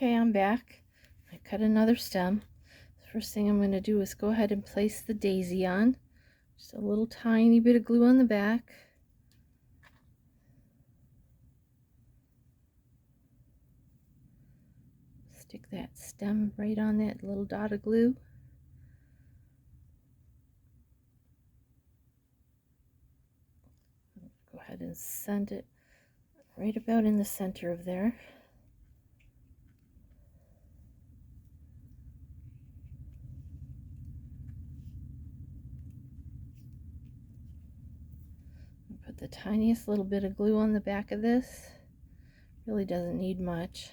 Okay, I'm back. I cut another stem. The first thing I'm going to do is go ahead and place the daisy on. Just a little tiny bit of glue on the back. Stick that stem right on that little dot of glue. Go ahead and send it right about in the center of there. Put the tiniest little bit of glue on the back of this. Really doesn't need much.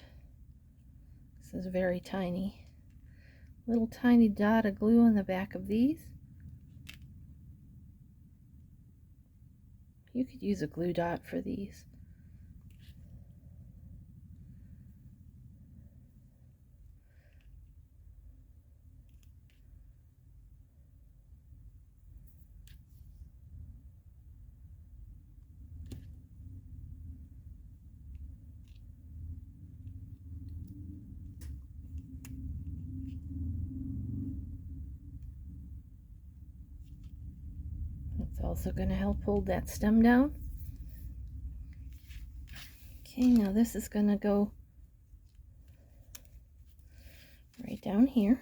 This is very tiny. Little tiny dot of glue on the back of these. You could use a glue dot for these. It's also going to help hold that stem down. Okay, now this is going to go right down here.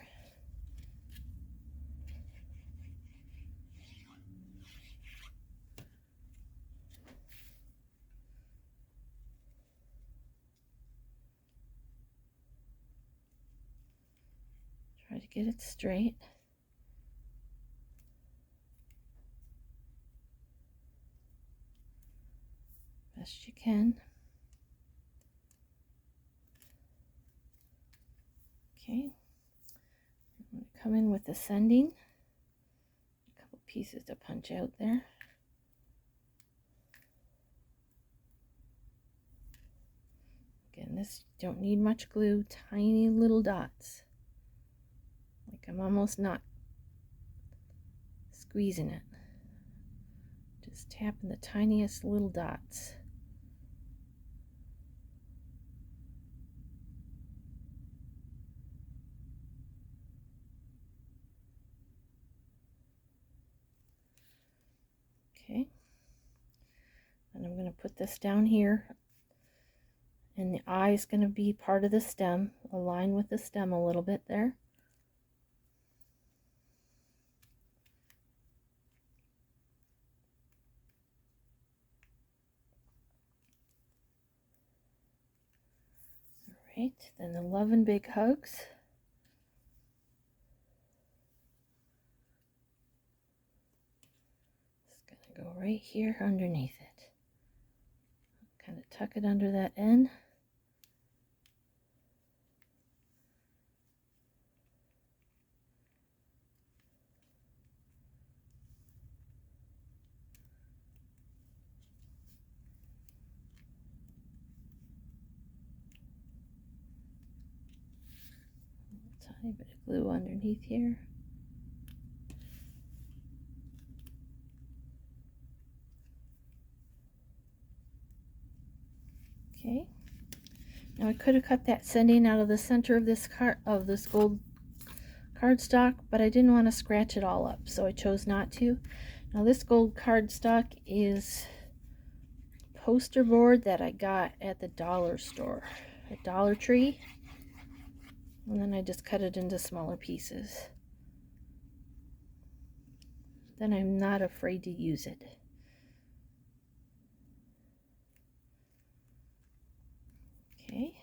Try to get it straight. Best you can. Okay, I'm going to come in with the sending. A couple pieces to punch out there. Again, this don't need much glue, tiny little dots. Like I'm almost not squeezing it. Just tapping the tiniest little dots. Okay, and I'm going to put this down here, and the eye is going to be part of the stem, align with the stem a little bit there. All right, then the love and big hugs. Go right here underneath it. Kind of tuck it under that end. A tiny bit of glue underneath here. Okay, now I could have cut that sending out of the center of this gold cardstock, but I didn't want to scratch it all up, so I chose not to. Now this gold cardstock is poster board that I got at the dollar store, at Dollar Tree, and then I just cut it into smaller pieces. Then I'm not afraid to use it. Okay,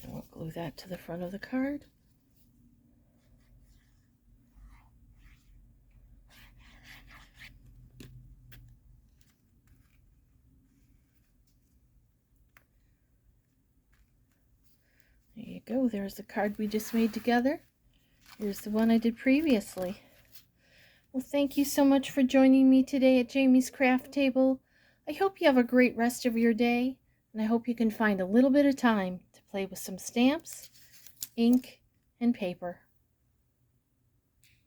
and we'll glue that to the front of the card. There you go, there's the card we just made together. Here's the one I did previously. Well, thank you so much for joining me today at Jamie's Craft Table. I hope you have a great rest of your day. And I hope you can find a little bit of time to play with some stamps, ink, and paper.